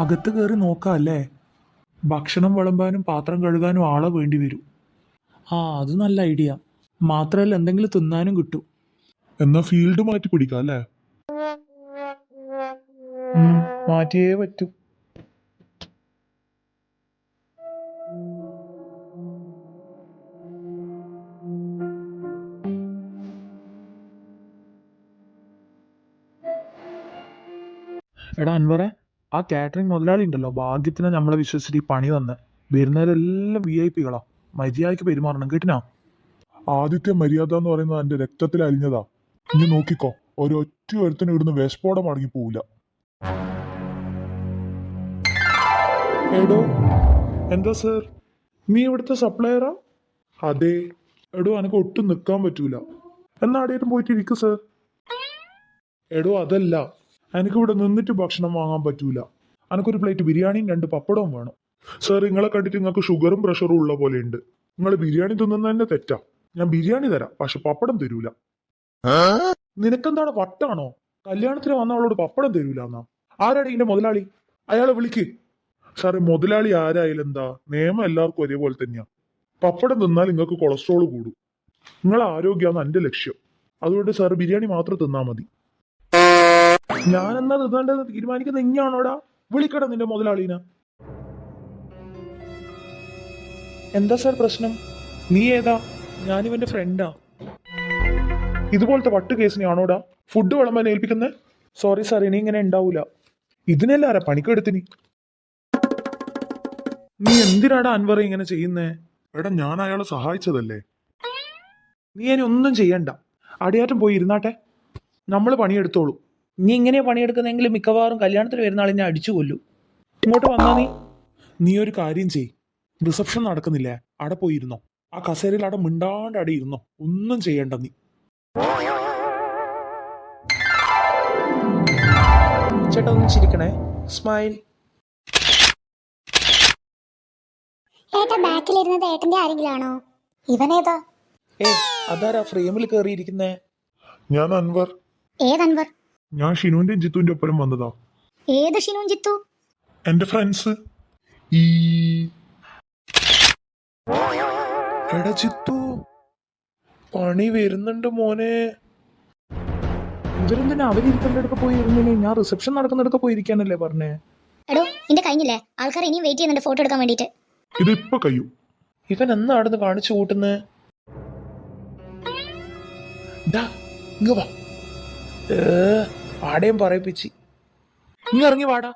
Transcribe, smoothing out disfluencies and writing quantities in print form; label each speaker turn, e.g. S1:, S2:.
S1: അകത്ത് കയറി നോക്കാം അല്ലേ? ഭക്ഷണം വിളമ്പാനും പാത്രം കഴുകാനും ആളെ വേണ്ടി വരും. ആ, അത് നല്ല ഐഡിയ. മാത്രമല്ല എന്തെങ്കിലും തിന്നാനും കിട്ടും.
S2: എന്നാ ഫീൽഡ് മാറ്റി പിടിക്കാം അല്ലേ?
S1: മാറ്റിയേ പറ്റൂ. എടാ അൻവറെ, ആ കാറ്ററിംഗ് മുതലാളി ഉണ്ടല്ലോ, ഭാഗ്യത്തിന് നമ്മളെ വിശ്വസിച്ച് ഈ പണി തന്നെ. വരുന്നവരെല്ലാം VIP കളാ. മര്യാദയ്ക്ക് പെരുമാറണം, കേട്ടിനാ?
S2: ആദ്യത്തെ മര്യാദ എന്ന് പറയുന്നത് എന്റെ രക്തത്തിൽ അലിഞ്ഞതാ. ഇനി നോക്കിക്കോ, ഒരൊറ്റ ഒരുത്തിന് ഇവിടുന്ന് വിഷപ്പോടെ മടങ്ങി പോവില്ല.
S1: എടോ, എന്താ സർ, നീ ഇവിടുത്തെ സപ്ലയറാ?
S2: അതെ.
S1: എടോ, എനക്ക് ഒട്ടും നിൽക്കാൻ പറ്റൂല. എന്നാ ആടേലും പോയിട്ട് ഇരിക്കു സർ. എടോ അതല്ല, എനിക്കിവിടെ നിന്നിട്ട് ഭക്ഷണം വാങ്ങാൻ പറ്റൂല. എനക്കൊരു പ്ലേറ്റ് ബിരിയാണിയും 2 പപ്പടവും വേണം.
S2: സാർ, നിങ്ങളെ കണ്ടിട്ട് നിങ്ങൾക്ക് ഷുഗറും പ്രഷറും ഉള്ള പോലെ ഉണ്ട്. നിങ്ങൾ ബിരിയാണി തിന്നുന്നത് തന്നെ തെറ്റാ. ഞാൻ ബിരിയാണി തരാം, പക്ഷെ പപ്പടം തരൂല.
S1: നിനക്കെന്താണ് വട്ടാണോ? കല്യാണത്തിന് വന്ന അവളോട് പപ്പടം തരൂല എന്നാ? ആരാണ് ഇതിന്റെ മുതലാളി? അയാളെ വിളിക്ക്.
S2: സാറേ, മുതലാളി ആരായാലും എന്താ, നിയമം എല്ലാവർക്കും ഒരേപോലെ തന്നെയാ. പപ്പടം തിന്നാൽ നിങ്ങൾക്ക് കൊളസ്ട്രോൾ കൂടും. നിങ്ങളെ ആരോഗ്യമാണ് എന്റെ ലക്ഷ്യം. അതുകൊണ്ട് സാർ ബിരിയാണി മാത്രം തിന്നാ മതി.
S1: ഞാനെന്നാ തിന്നേണ്ടത് തീരുമാനിക്കുന്ന ഇങ്ങാണോടാ? വിളിക്കടാ നിന്റെ മുതലാളീനെ. എന്താ സാർ പ്രശ്നം? നീ ഏതാ? ഞാനിവന്റെ ഫ്രണ്ടാ. ഇതുപോലത്തെ വട്ട് കേസിനെയാണോടാ ഫുഡ് വിളമ്പാൻ ഏൽപ്പിക്കുന്നത്? സോറി സാർ, ഇനി ഇങ്ങനെ ഉണ്ടാവൂല. ഇതിനെല്ലാം ആരാ പണിക്കെടുത്തിന്? നീ എന്തിനാടാ അൻവർ ഇങ്ങനെ ചെയ്യുന്നേ?
S2: എടാ, ഞാൻ അയാളെ സഹായിച്ചതല്ലേ.
S1: നീ ഇനി ഒന്നും ചെയ്യണ്ട. അടിയാറ്റം പോയി ഇരുന്നാട്ടെ, നമ്മൾ പണിയെടുത്തോളൂ. നീ ഇങ്ങനെയാ പണിയെടുക്കുന്നെങ്കിൽ മിക്കവാറും കല്യാണത്തിന് വരുന്ന ആളിനെ അടിച്ചു കൊല്ലു. ഇങ്ങോട്ട് വന്നാ നീ ഒരു കാര്യം ചെയ്. റിസപ്ഷൻ നടക്കുന്നില്ലേ, അവിടെ പോയിരുന്നോ. ആ കസേരയിൽ അവിടെ മിണ്ടാണ്ട് അവിടെ ഇരുന്നോ. ഒന്നും ചെയ്യണ്ട നീ. ചേട്ടാ ഒന്ന് ചിരിക്കണേ. സ്മൈൽ.
S3: ഏട്ടാ, ബാക്കിലിരുന്നത് ഏട്ടന്റെ ആരെങ്കിലും ആണോ? ഇവനേതാ?
S1: അതാരാ ഫ്രെയിമിൽ കയറിയിരിക്കുന്നേ?
S2: ഞാൻ അൻവർ.
S3: ഏതൻവർ?
S2: ഞാൻ ഷിനുവിന്റെയും ജിത്തുവിന്റെ ഒപ്പം വന്നതാ.
S3: ഏത് ഷിനുവും ജിത്തു?
S2: എന്റെ ഫ്രണ്ട്സ്. ഈ
S1: എടാ ജിത്തു, പണി വരുന്നുണ്ട് മോനെ. ഇവരെന്തിനാ അവരിരിക്കേണ്ടടുത്ത് പോയി ഇരുന്നില്ലേ? ഞാൻ റിസപ്ഷൻ നടക്കുന്നിടത്ത് പോയിരിക്കാനല്ലേ പറഞ്ഞേ?
S3: എടോ, നിന്റെ കഴിഞ്ഞില്ലേ? ആൾക്കാർ ഇനിയും വെയിറ്റ് ചെയ്യുന്നുണ്ട് ഫോട്ടോ എടുക്കാൻ വേണ്ടിട്ട്.
S2: ഇതിപ്പോ കഴിയും.
S1: ഇവൻ എന്നാ അടുന്ന് കാണിച്ചു കൂട്ടുന്നേ? ഇങ്ങ വാ. ആടെയും പറയിപ്പിച്ച് ഇങ്ങ ഇറങ്ങി വാടാ.